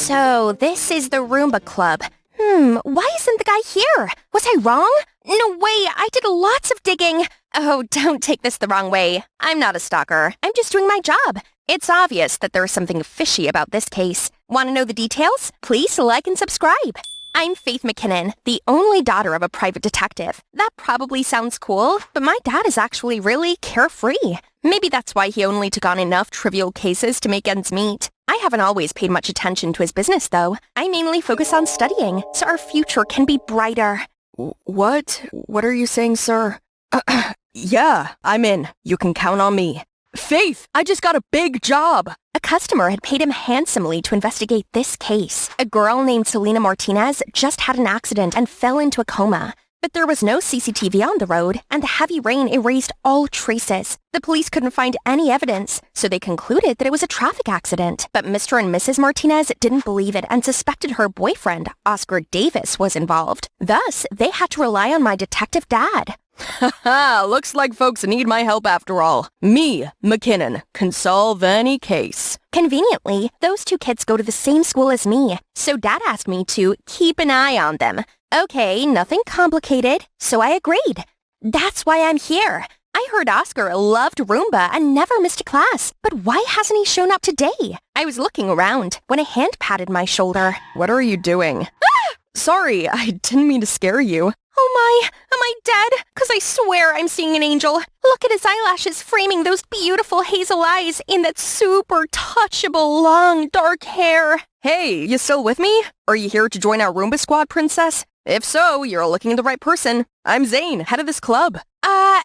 So, this is the Roomba Club. Why isn't the guy here? Was I wrong? No way, I did lots of digging. Oh, don't take this the wrong way. I'm not a stalker. I'm just doing my job. It's obvious that there's something fishy about this case. Want to know the details? Please like and subscribe. I'm Faith McKinnon, the only daughter of a private detective. That probably sounds cool, but my dad is actually really carefree. Maybe that's why he only took on enough trivial cases to make ends meet. I haven't always paid much attention to his business, though. I mainly focus on studying, so our future can be brighter. What? What are you saying, sir? Yeah, I'm in. You can count on me. Faith, I just got a big job. A customer had paid him handsomely to investigate this case. A girl named Selena Martinez just had an accident and fell into a coma. But there was no CCTV on the road, and the heavy rain erased all traces. The police couldn't find any evidence, so they concluded that it was a traffic accident. But Mr. and Mrs. Martinez didn't believe it and suspected her boyfriend, Oscar Davis, was involved. Thus, they had to rely on my detective dad. Haha, looks like folks need my help after all. Me, McKinnon, can solve any case. Conveniently, those two kids go to the same school as me, so Dad asked me to keep an eye on them. Okay, nothing complicated, so I agreed. That's why I'm here. I heard Oscar loved Roomba and never missed a class, but why hasn't he shown up today? I was looking around when a hand patted my shoulder. What are you doing? Sorry, I didn't mean to scare you. Oh my, am I dead? 'Cause I swear I'm seeing an angel. Look at his eyelashes framing those beautiful hazel eyes in that super touchable long dark hair. Hey, you still with me? Are you here to join our Roomba squad, princess? If so, you're looking at the right person. I'm Zane, head of this club.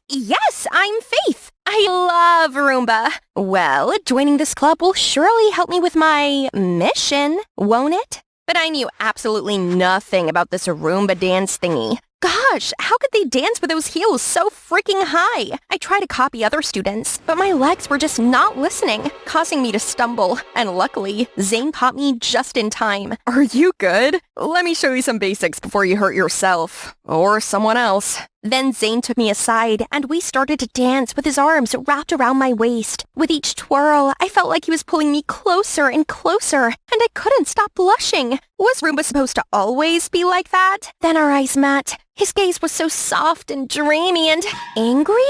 Yes, I'm Faith. I love Roomba. Well, joining this club will surely help me with my mission, won't it? But I knew absolutely nothing about this Roomba dance thingy. Gosh, how could they dance with those heels so freaking high? I tried to copy other students, but my legs were just not listening, causing me to stumble. And luckily, Zane caught me just in time. Are you good? Let me show you some basics before you hurt yourself. Or someone else. Then Zane took me aside, and we started to dance with his arms wrapped around my waist. With each twirl, I felt like he was pulling me closer and closer, and I couldn't stop blushing. Was Roomba supposed to always be like that? Then our eyes met. His gaze was so soft and dreamy and angry.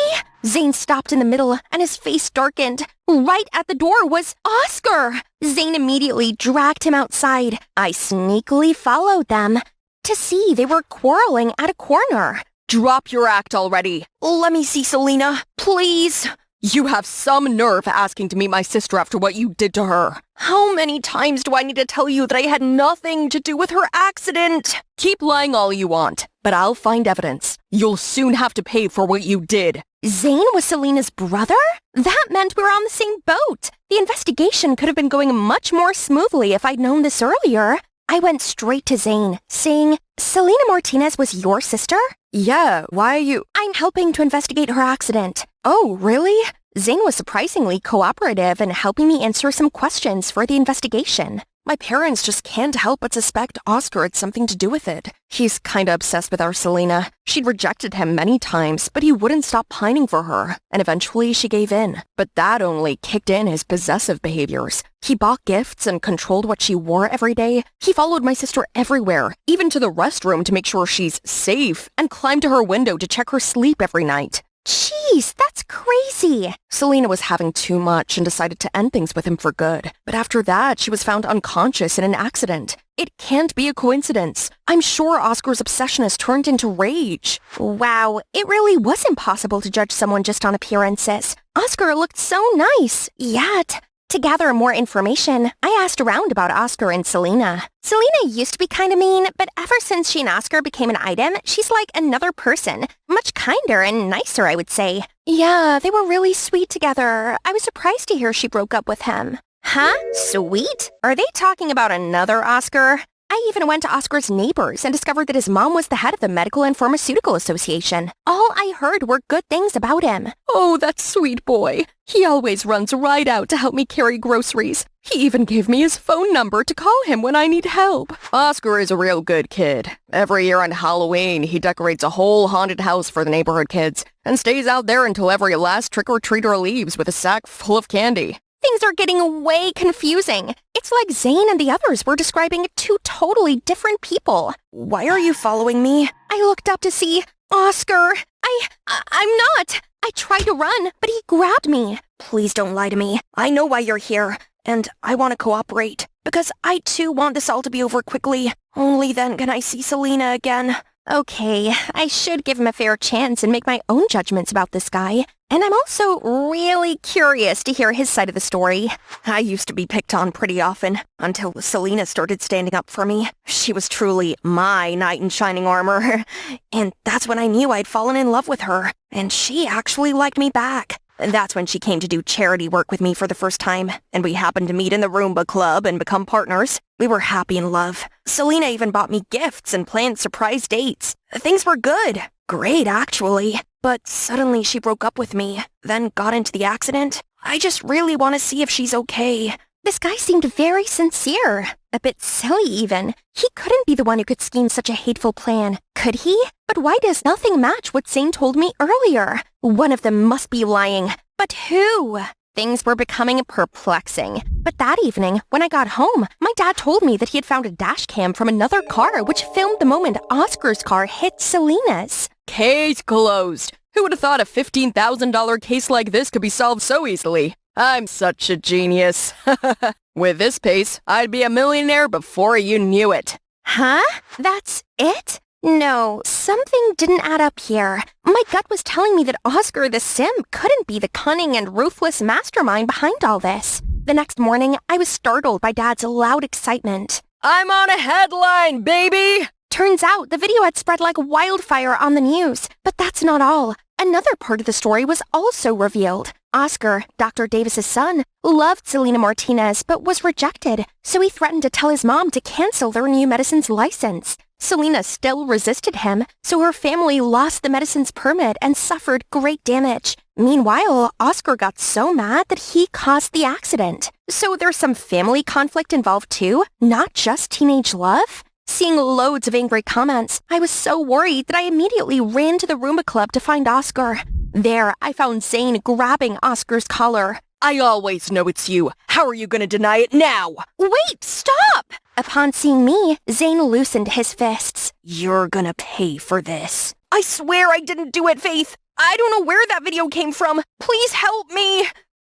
Zane stopped in the middle, and his face darkened. Right at the door was Oscar. Zane immediately dragged him outside. I sneakily followed them to see they were quarreling at a corner. Drop your act already. Let me see Selena, please. You have some nerve asking to meet my sister after what you did to her. How many times do I need to tell you that I had nothing to do with her accident? Keep lying all you want, but I'll find evidence. You'll soon have to pay for what you did. Zane was Selena's brother? That meant we were on the same boat. The investigation could have been going much more smoothly if I'd known this earlier. I went straight to Zane, saying, Selena Martinez was your sister? Yeah, why are you... I'm helping to investigate her accident. Oh, really? Zane was surprisingly cooperative in helping me answer some questions for the investigation. My parents just can't help but suspect Oscar had something to do with it. He's kinda obsessed with our Selena. She'd rejected him many times, but he wouldn't stop pining for her, and eventually she gave in. But that only kicked in his possessive behaviors. He bought gifts and controlled what she wore every day. He followed my sister everywhere, even to the restroom to make sure she's safe, and climbed to her window to check her sleep every night. Jeez, that's crazy. Selena was having too much and decided to end things with him for good. But after that, she was found unconscious in an accident. It can't be a coincidence. I'm sure Oscar's obsession has turned into rage. Wow, it really was impossible to judge someone just on appearances. Oscar looked so nice, yet... To gather more information, I asked around about Oscar and Selena. Selena used to be kinda mean, but ever since she and Oscar became an item, she's like another person. Much kinder and nicer, I would say. Yeah, they were really sweet together. I was surprised to hear she broke up with him. Huh? Sweet? Are they talking about another Oscar? I even went to Oscar's neighbors and discovered that his mom was the head of the Medical and Pharmaceutical Association. All I heard were good things about him. Oh, that sweet boy. He always runs right out to help me carry groceries. He even gave me his phone number to call him when I need help. Oscar is a real good kid. Every year on Halloween, he decorates a whole haunted house for the neighborhood kids and stays out there until every last trick-or-treater leaves with a sack full of candy. Things are getting way confusing. It's like Zane and the others were describing two totally different people. Why are you following me? I looked up to see Oscar. I'm not. I tried to run, but he grabbed me. Please don't lie to me. I know why you're here, and I want to cooperate. Because I too want this all to be over quickly. Only then can I see Selena again. Okay, I should give him a fair chance and make my own judgments about this guy. And I'm also really curious to hear his side of the story. I used to be picked on pretty often, until Selena started standing up for me. She was truly my knight in shining armor. And that's when I knew I'd fallen in love with her. And she actually liked me back. And that's when she came to do charity work with me for the first time, and we happened to meet in the Roomba Club and become partners. We were happy in love. Selena even bought me gifts and planned surprise dates. Things were good. Great, actually. But suddenly she broke up with me, then got into the accident. I just really want to see if she's okay. This guy seemed very sincere. A bit silly, even. He couldn't be the one who could scheme such a hateful plan, could he? But why does nothing match what Zane told me earlier? One of them must be lying. But who? Things were becoming perplexing. But that evening, when I got home, my dad told me that he had found a dash cam from another car which filmed the moment Oscar's car hit Selena's. Case closed. Who would have thought a $15,000 case like this could be solved so easily? I'm such a genius. With this pace, I'd be a millionaire before you knew it. Huh? That's it? No, something didn't add up here. My gut was telling me that Oscar the simp couldn't be the cunning and ruthless mastermind behind all this. The next morning, I was startled by Dad's loud excitement. I'm on a headline, baby! Turns out the video had spread like wildfire on the news. But that's not all. Another part of the story was also revealed. Oscar, Dr. Davis's son, loved Selena Martinez but was rejected, so he threatened to tell his mom to cancel their new medicine's license. Selena still resisted him, so her family lost the medicine's permit and suffered great damage. Meanwhile, Oscar got so mad that he caused the accident. So there's some family conflict involved too, not just teenage love? Seeing loads of angry comments, I was so worried that I immediately ran to the Roomba Club to find Oscar. There, I found Zane grabbing Oscar's collar. I always know it's you. How are you going to deny it now? Wait, stop! Upon seeing me, Zane loosened his fists. You're gonna pay for this. I swear I didn't do it, Faith. I don't know where that video came from. Please help me.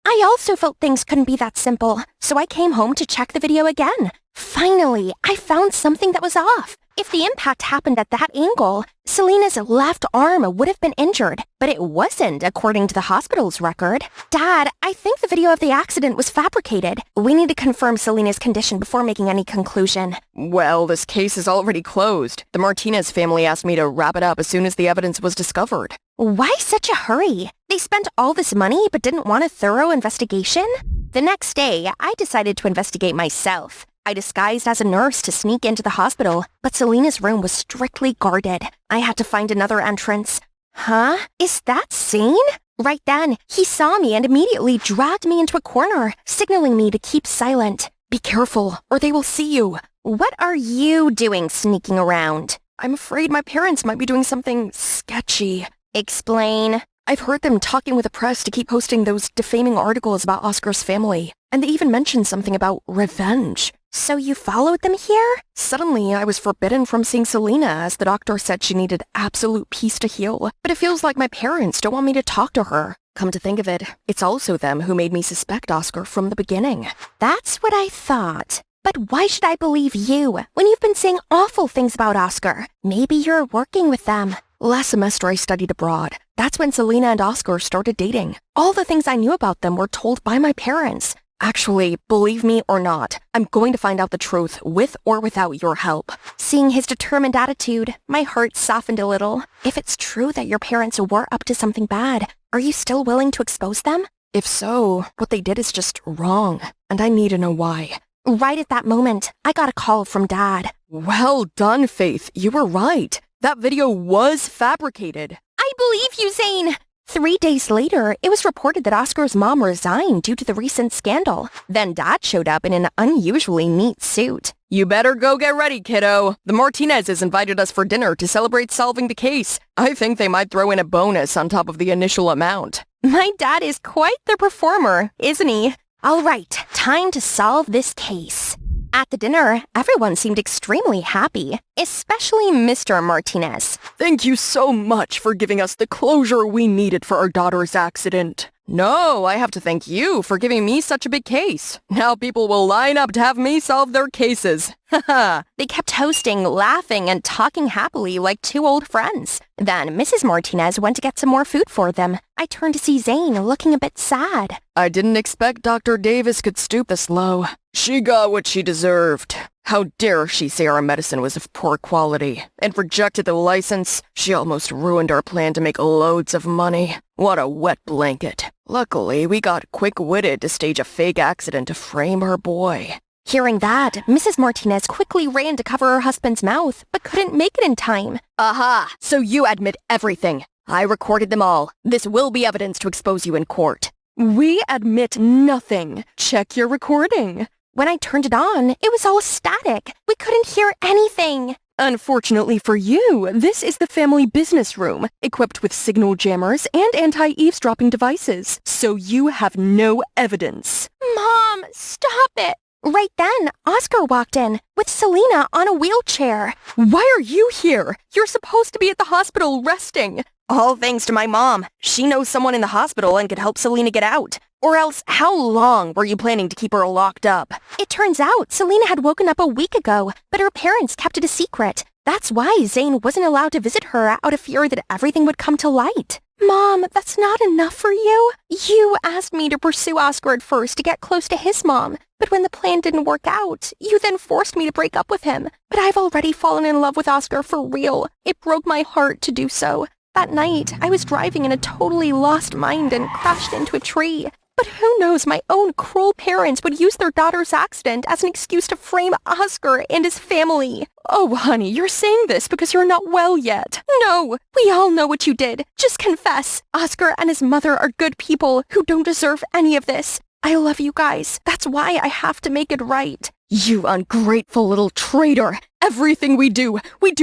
I also felt things couldn't be that simple, so I came home to check the video again. Finally, I found something that was off. If the impact happened at that angle, Selena's left arm would have been injured, but it wasn't, according to the hospital's record. Dad, I think the video of the accident was fabricated. We need to confirm Selena's condition before making any conclusion. Well, this case is already closed. The Martinez family asked me to wrap it up as soon as the evidence was discovered. Why such a hurry? They spent all this money but didn't want a thorough investigation? The next day, I decided to investigate myself. I disguised as a nurse to sneak into the hospital, but Selena's room was strictly guarded. I had to find another entrance. Huh? Is that Zane? Right then, he saw me and immediately dragged me into a corner, signaling me to keep silent. Be careful, or they will see you. What are you doing sneaking around? I'm afraid my parents might be doing something sketchy. Explain. I've heard them talking with the press to keep posting those defaming articles about Oscar's family. And they even mentioned something about revenge. So you followed them here? Suddenly, I was forbidden from seeing Selena as the doctor said she needed absolute peace to heal. But it feels like my parents don't want me to talk to her. Come to think of it, it's also them who made me suspect Oscar from the beginning. That's what I thought. But why should I believe you when you've been saying awful things about Oscar? Maybe you're working with them. Last semester I studied abroad. That's when Selena and Oscar started dating. All the things I knew about them were told by my parents. Actually, believe me or not, I'm going to find out the truth with or without your help. Seeing his determined attitude, my heart softened a little. If it's true that your parents were up to something bad, are you still willing to expose them? If so, what they did is just wrong, and I need to know why. Right at that moment, I got a call from Dad. Well done, Faith. You were right. That video was fabricated. I believe you, Zane. 3 days later, it was reported that Oscar's mom resigned due to the recent scandal. Then Dad showed up in an unusually neat suit. You better go get ready, kiddo. The Martinezes invited us for dinner to celebrate solving the case. I think they might throw in a bonus on top of the initial amount. My dad is quite the performer, isn't he? All right, time to solve this case. At the dinner, everyone seemed extremely happy, especially Mr. Martinez. Thank you so much for giving us the closure we needed for our daughter's accident. No, I have to thank you for giving me such a big case. Now people will line up to have me solve their cases. Haha. They kept toasting, laughing, and talking happily like two old friends. Then Mrs. Martinez went to get some more food for them. I turned to see Zane looking a bit sad. I didn't expect Dr. Davis could stoop this low. She got what she deserved. How dare she say our medicine was of poor quality and rejected the license? She almost ruined our plan to make loads of money. What a wet blanket. Luckily, we got quick-witted to stage a fake accident to frame her boy. Hearing that, Mrs. Martinez quickly ran to cover her husband's mouth, but couldn't make it in time. Aha! So you admit everything. I recorded them all. This will be evidence to expose you in court. We admit nothing. Check your recording. When I turned it on, it was all static. We couldn't hear anything. Unfortunately for you, this is the family business room, equipped with signal jammers and anti-eavesdropping devices, so you have no evidence. Mom, stop it! Right then, Oscar walked in, with Selena on a wheelchair. Why are you here? You're supposed to be at the hospital resting. All thanks to my mom. She knows someone in the hospital and could help Selena get out. Or else, how long were you planning to keep her locked up? It turns out Selena had woken up a week ago, but her parents kept it a secret. That's why Zane wasn't allowed to visit her out of fear that everything would come to light. Mom, that's not enough for you? You asked me to pursue Oscar at first to get close to his mom, but when the plan didn't work out, you then forced me to break up with him. But I've already fallen in love with Oscar for real. It broke my heart to do so. That night, I was driving in a totally lost mind and crashed into a tree. But who knows, my own cruel parents would use their daughter's accident as an excuse to frame Oscar and his family. Oh, honey, you're saying this because you're not well yet. No, we all know what you did. Just confess. Oscar and his mother are good people who don't deserve any of this. I love you guys. That's why I have to make it right. You ungrateful little traitor. Everything we do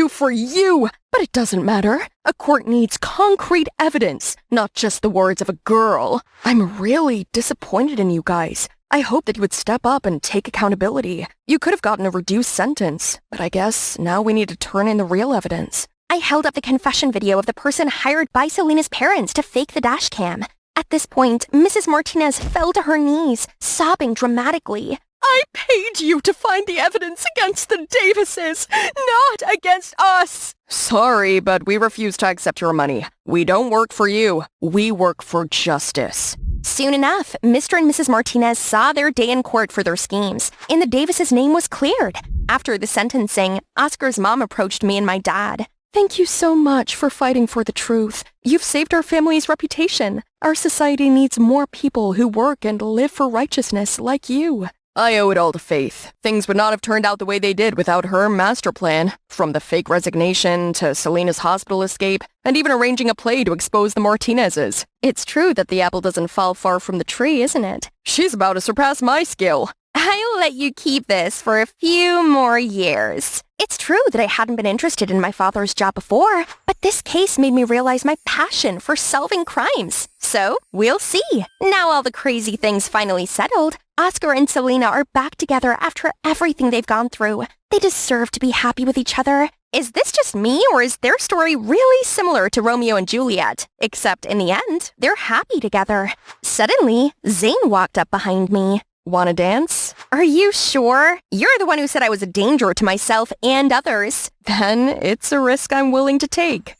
for you. But it doesn't matter. A court needs concrete evidence, not just the words of a girl. I'm really disappointed in you guys. I hope that you would step up and take accountability. You could have gotten a reduced sentence, but I guess now we need to turn in the real evidence. I held up the confession video of the person hired by Selena's parents to fake the dash cam. At this point, Mrs. Martinez fell to her knees, sobbing dramatically. I paid you to find the evidence against the Davises, not against us. Sorry, but we refuse to accept your money. We don't work for you. We work for justice. Soon enough, Mr. and Mrs. Martinez saw their day in court for their schemes, and the Davises' name was cleared. After the sentencing, Oscar's mom approached me and my dad. Thank you so much for fighting for the truth. You've saved our family's reputation. Our society needs more people who work and live for righteousness like you. I owe it all to Faith. Things would not have turned out the way they did without her master plan. From the fake resignation to Selena's hospital escape, and even arranging a play to expose the Martinezes. It's true that the apple doesn't fall far from the tree, isn't it? She's about to surpass my skill. I'll let you keep this for a few more years. It's true that I hadn't been interested in my father's job before, but this case made me realize my passion for solving crimes. So, we'll see. Now all the crazy things finally settled, Oscar and Selena are back together after everything they've gone through. They deserve to be happy with each other. Is this just me, or is their story really similar to Romeo and Juliet? Except in the end, they're happy together. Suddenly, Zane walked up behind me. Wanna dance? Are you sure? You're the one who said I was a danger to myself and others. Then it's a risk I'm willing to take.